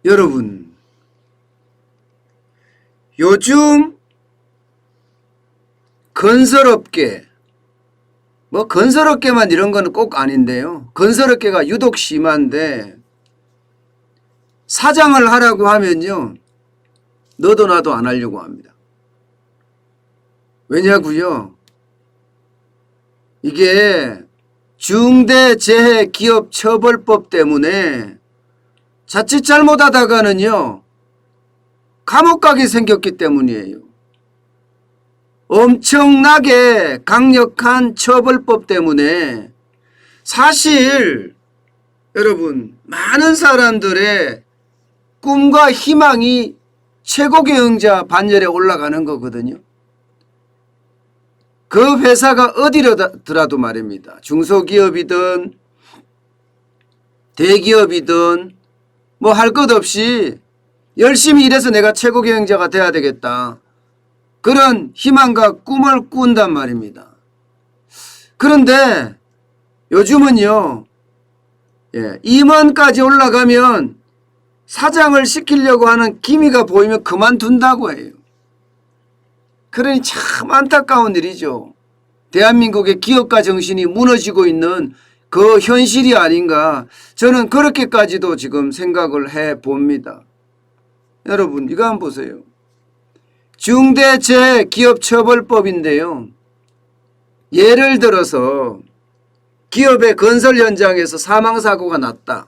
여러분, 요즘 건설업계, 건설업계만 이런 건 꼭 아닌데요. 건설업계가 유독 심한데 사장을 하라고 하면요, 너도 나도 안 하려고 합니다. 왜냐고요? 이게 중대재해기업처벌법 때문에 자칫 잘못하다가는요, 감옥 가게 생겼기 때문이에요. 엄청나게 강력한 처벌법 때문에 사실 여러분, 많은 사람들의 꿈과 희망이 최고경영자 반열에 올라가는 거거든요. 그 회사가 어디라도 말입니다. 중소기업이든 대기업이든 할 것 없이 열심히 일해서 내가 최고경영자가 돼야 되겠다, 그런 희망과 꿈을 꾼단 말입니다. 그런데 요즘은요, 임원까지 올라가면 사장을 시키려고 하는 기미가 보이면 그만둔다고 해요. 그러니 참 안타까운 일이죠. 대한민국의 기업가 정신이 무너지고 있는 그 현실이 아닌가, 저는 그렇게까지도 지금 생각을 해봅니다. 여러분, 이거 한번 보세요. 중대재해기업처벌법인데요, 예를 들어서 기업의 건설 현장에서 사망사고가 났다.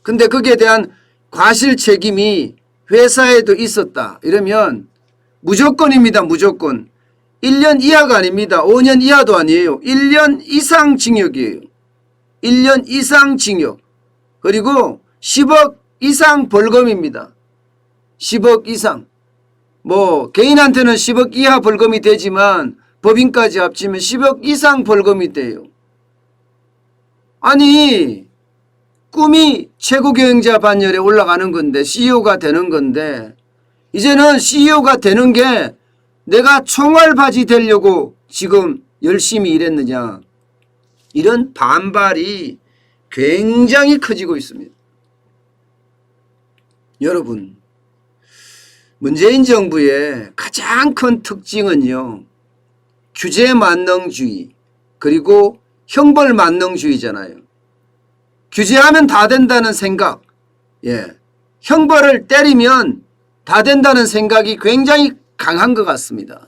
근데 거기에 대한 과실 책임이 회사에도 있었다. 이러면 무조건입니다. 무조건. 1년 이하가 아닙니다. 5년 이하도 아니에요. 1년 이상 징역이에요. 1년 이상 징역. 그리고 10억 이상 벌금입니다. 10억 이상. 개인한테는 10억 이하 벌금이 되지만 법인까지 합치면 10억 이상 벌금이 돼요. 아니, 꿈이 최고경영자 반열에 올라가는 건데, CEO가 되는 건데, 이제는 CEO가 되는 게 내가 총알바지 되려고 지금 열심히 일했느냐, 이런 반발이 굉장히 커지고 있습니다. 여러분, 문재인 정부의 가장 큰 특징은요, 규제 만능주의 그리고 형벌 만능주의잖아요. 규제하면 다 된다는 생각, 형벌을 때리면 다 된다는 생각이 굉장히 강한 것 같습니다.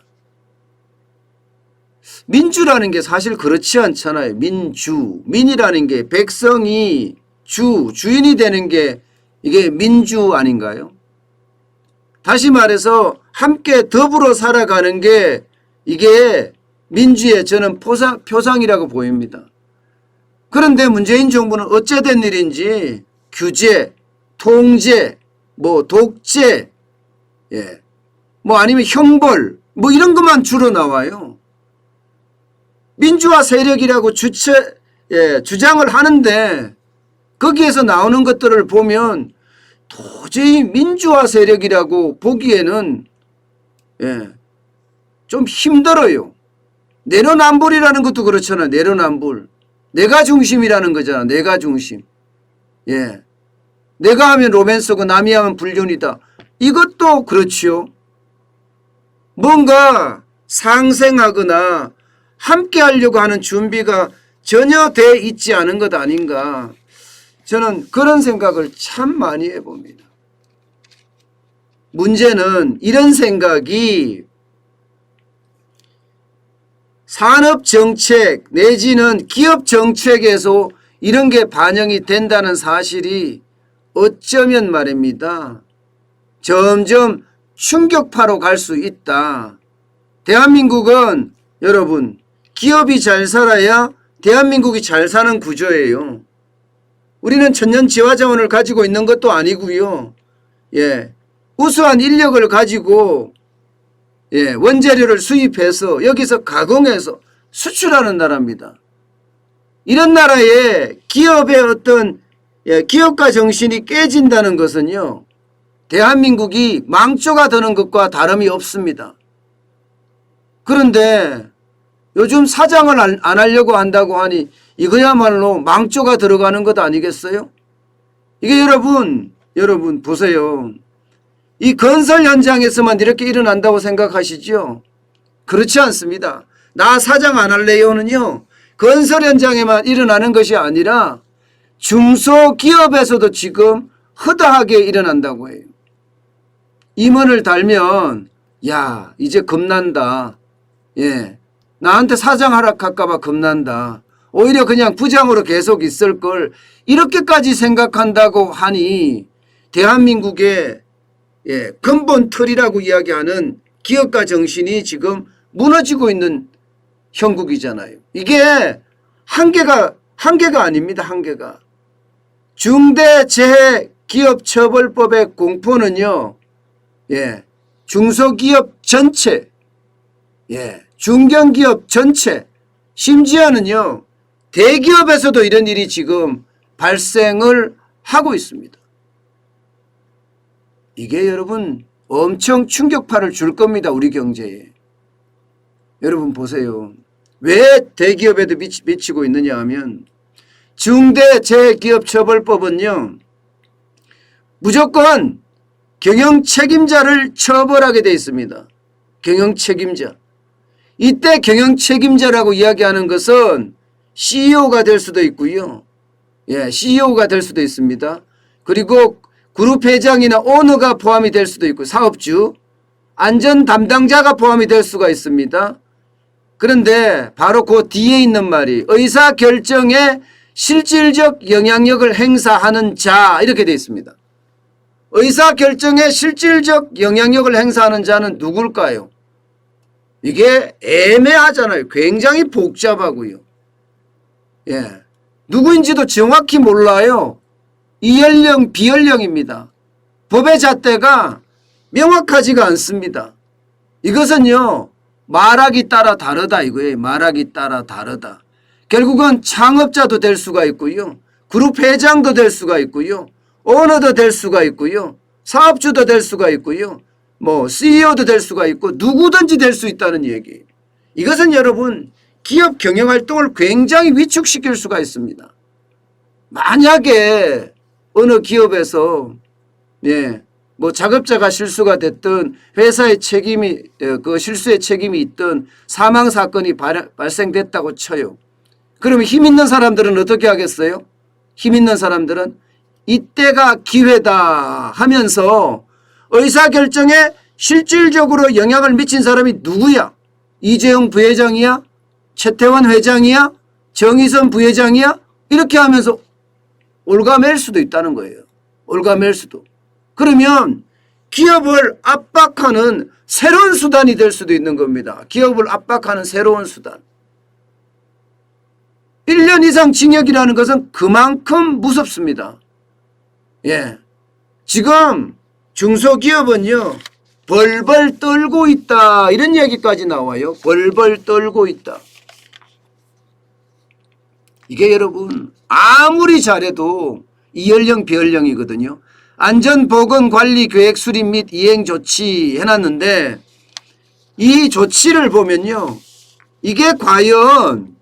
민주라는 게 사실 그렇지 않잖아요. 민이라는 게 백성이 주인이 되는 게 이게 민주 아닌가요? 다시 말해서 함께 더불어 살아가는 게 이게 민주의 저는 표상이라고 보입니다. 그런데 문재인 정부는 어째된 일인지 규제, 통제, 독재, 아니면 형벌, 이런 것만 주로 나와요. 민주화 세력이라고 주장을 하는데 거기에서 나오는 것들을 보면 도저히 민주화 세력이라고 보기에는 좀 힘들어요. 내로남불이라는 것도 그렇잖아. 내로남불. 내가 중심이라는 거잖아. 내가 중심. 내가 하면 로맨스고 남이 하면 불륜이다. 이것도 그렇지요. 뭔가 상생하거나 함께 하려고 하는 준비가 전혀 돼 있지 않은 것 아닌가. 저는 그런 생각을 참 많이 해봅니다. 문제는 이런 생각이 산업정책 내지는 기업정책에서 이런 게 반영이 된다는 사실이 어쩌면 말입니다, 점점 충격파로 갈 수 있다. 대한민국은 여러분, 기업이 잘 살아야 대한민국이 잘 사는 구조예요. 우리는 천년지화자원을 가지고 있는 것도 아니고요. 우수한 인력을 가지고 원재료를 수입해서 여기서 가공해서 수출하는 나라입니다. 이런 나라에 기업의 어떤 기업가 정신이 깨진다는 것은요, 대한민국이 망조가 되는 것과 다름이 없습니다. 그런데 요즘 사장을 안 하려고 한다고 하니 이거야말로 망조가 들어가는 것 아니겠어요? 이게 여러분, 여러분 보세요. 이 건설 현장에서만 이렇게 일어난다고 생각하시죠? 그렇지 않습니다. 나 사장 안 할래요는요. 건설 현장에만 일어나는 것이 아니라 중소기업에서도 지금 허다하게 일어난다고 해요. 임원을 달면 야 이제 겁난다. 예, 나한테 사장 하락할까 봐 겁난다. 오히려 그냥 부장으로 계속 있을 걸 이렇게까지 생각한다고 하니 대한민국의 근본 틀이라고 이야기하는 기업가 정신이 지금 무너지고 있는 형국이잖아요. 이게 한계가 아닙니다. 한계가. 중대재해기업처벌법의 공포는요. 중소기업 전체, 중견기업 전체, 심지어는요. 대기업에서도 이런 일이 지금 발생을 하고 있습니다. 이게 여러분 엄청 충격파를 줄 겁니다. 우리 경제에. 여러분 보세요. 왜 대기업에도 미치고 있느냐 하면 중대재해기업처벌법은요. 무조건 경영책임자를 처벌하게 되어 있습니다. 경영책임자. 이때 경영책임자라고 이야기하는 것은 CEO가 될 수도 있고요. CEO가 될 수도 있습니다. 그리고 그룹 회장이나 오너가 포함이 될 수도 있고 사업주, 안전 담당자가 포함이 될 수가 있습니다. 그런데 바로 그 뒤에 있는 말이 의사결정에 실질적 영향력을 행사하는 자 이렇게 되어 있습니다. 의사결정에 실질적 영향력을 행사하는 자는 누굴까요? 이게 애매하잖아요. 굉장히 복잡하고요. 누구인지도 정확히 몰라요. 이연령, 비연령입니다. 법의 잣대가 명확하지가 않습니다. 이것은요. 말하기 따라 다르다 이거예요. 말하기 따라 다르다. 결국은 창업자도 될 수가 있고요. 그룹 회장도 될 수가 있고요. 오너도 될 수가 있고요. 사업주도 될 수가 있고요. CEO도 될 수가 있고 누구든지 될 수 있다는 얘기예요. 이것은 여러분 기업 경영활동을 굉장히 위축시킬 수가 있습니다. 만약에 어느 기업에서 작업자가 실수가 됐든 회사의 책임이 그 실수의 책임이 있든 사망 사건이 발생됐다고 쳐요. 그러면 힘 있는 사람들은 어떻게 하겠어요? 힘 있는 사람들은 이때가 기회다 하면서 의사결정에 실질적으로 영향을 미친 사람이 누구야? 이재용 부회장이야? 최태원 회장이야? 정의선 부회장이야? 이렇게 하면서 올가맬 수도 있다는 거예요. 올가맬 수도. 그러면 기업을 압박하는 새로운 수단이 될 수도 있는 겁니다. 기업을 압박하는 새로운 수단. 1년 이상 징역이라는 것은 그만큼 무섭습니다. 지금 중소기업은요. 벌벌 떨고 있다. 이런 얘기까지 나와요. 벌벌 떨고 있다. 이게 여러분 아무리 잘해도 이연령 비연령이거든요. 안전보건관리계획 수립 및 이행조치 해놨는데 이 조치를 보면요. 이게 과연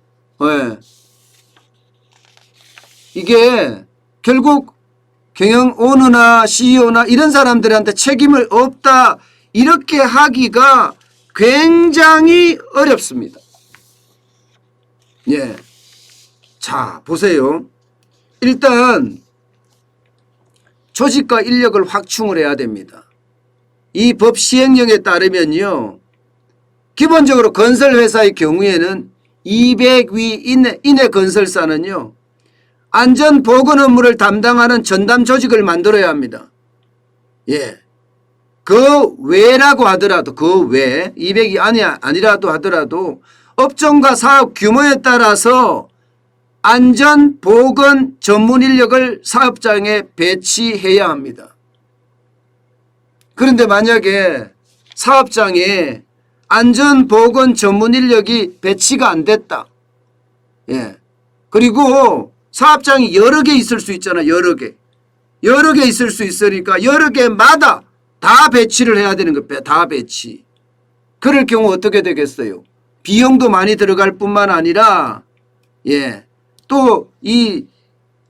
이게 결국 경영 오너나 CEO나 이런 사람들한테 책임을 없다 이렇게 하기가 굉장히 어렵습니다. 자 보세요. 일단 조직과 인력을 확충을 해야 됩니다. 이 법 시행령에 따르면요. 기본적으로 건설회사의 경우에는 200위 이내 건설사는요. 안전보건 업무를 담당하는 전담 조직을 만들어야 합니다. 그 외라고 하더라도 그 외 200이 아니라도 하더라도 업종과 사업 규모에 따라서 안전보건 전문 인력을 사업장에 배치해야 합니다. 그런데 만약에 사업장에 안전보건 전문 인력이 배치가 안 됐다. 그리고 사업장이 여러 개 있을 수 있잖아. 여러 개 있을 수 있으니까 여러 개마다 다 배치를 해야 되는 거예요. 다 배치. 그럴 경우 어떻게 되겠어요? 비용도 많이 들어갈 뿐만 아니라 또 이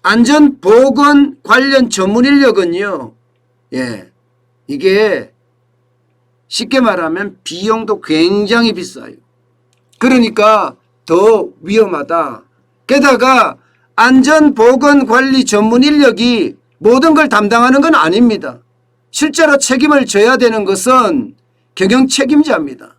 안전보건 관련 전문 인력은요, 예, 이게 쉽게 말하면 비용도 굉장히 비싸요. 그러니까 더 위험하다. 게다가 안전보건관리 전문 인력이 모든 걸 담당하는 건 아닙니다. 실제로 책임을 져야 되는 것은 경영 책임자입니다.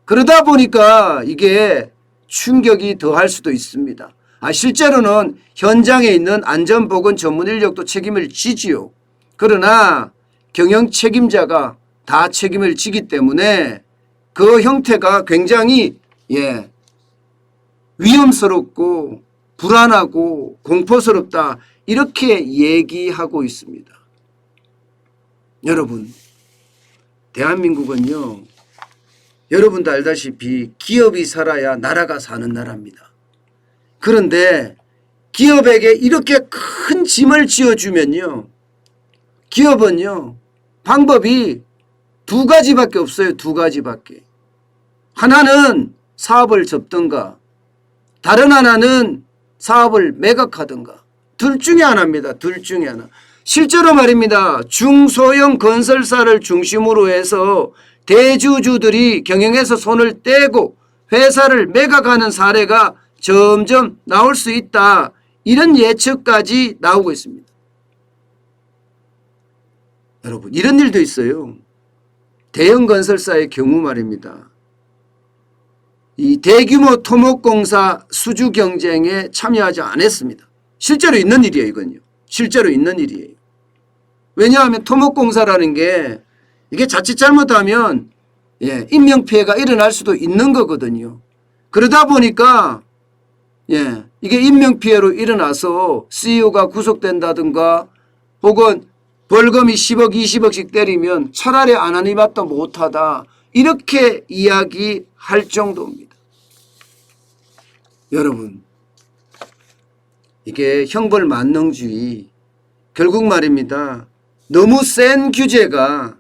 그러다 보니까 이게 충격이 더할 수도 있습니다. 실제로는 현장에 있는 안전보건 전문 인력도 책임을 지지요. 그러나 경영 책임자가 다 책임을 지기 때문에 그 형태가 굉장히 위험스럽고 불안하고 공포스럽다, 이렇게 얘기하고 있습니다. 여러분, 대한민국은요, 여러분도 알다시피 기업이 살아야 나라가 사는 나라입니다. 그런데 기업에게 이렇게 큰 짐을 지어주면요, 기업은요, 방법이 두 가지밖에 없어요. 두 가지밖에. 하나는 사업을 접든가, 다른 하나는 사업을 매각하든가. 둘 중에 하나입니다. 둘 중에 하나. 실제로 말입니다. 중소형 건설사를 중심으로 해서 대주주들이 경영에서 손을 떼고 회사를 매각하는 사례가 점점 나올 수 있다, 이런 예측까지 나오고 있습니다. 여러분, 이런 일도 있어요. 대형 건설사의 경우 말입니다. 이 대규모 토목공사 수주 경쟁에 참여하지 않았습니다. 실제로 있는 일이에요. 이건요. 실제로 있는 일이에요. 왜냐하면 토목공사라는 게 이게 자칫 잘못하면 인명피해가 일어날 수도 있는 거거든요. 그러다 보니까 이게 인명피해로 일어나서 CEO가 구속된다든가 혹은 벌금이 10억 20억씩 때리면 차라리 안 하니 마땅 못하다, 이렇게 이야기할 정도입니다. 여러분, 이게 형벌 만능주의, 결국 말입니다. 너무 센 규제가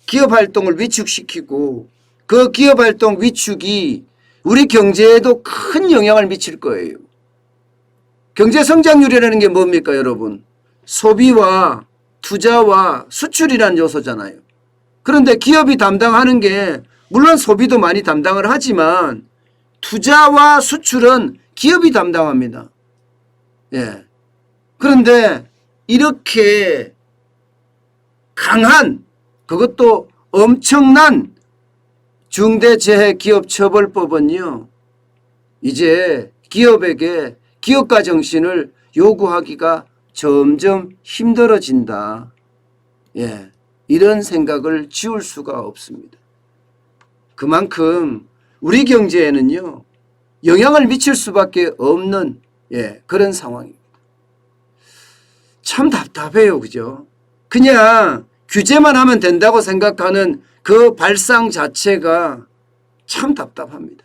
기업활동을 위축시키고 그 기업활동 위축이 우리 경제에도 큰 영향을 미칠 거예요. 경제성장률이라는 게 뭡니까 여러분? 소비와 투자와 수출이라는 요소잖아요. 그런데 기업이 담당하는 게 물론 소비도 많이 담당을 하지만 투자와 수출은 기업이 담당합니다. 그런데 이렇게 강한, 그것도 엄청난 중대재해기업처벌법은요, 이제 기업에게 기업가 정신을 요구하기가 점점 힘들어진다. 이런 생각을 지울 수가 없습니다. 그만큼 우리 경제에는요, 영향을 미칠 수밖에 없는 그런 상황입니다. 참 답답해요. 그죠? 그냥 규제만 하면 된다고 생각하는 그 발상 자체가 참 답답합니다.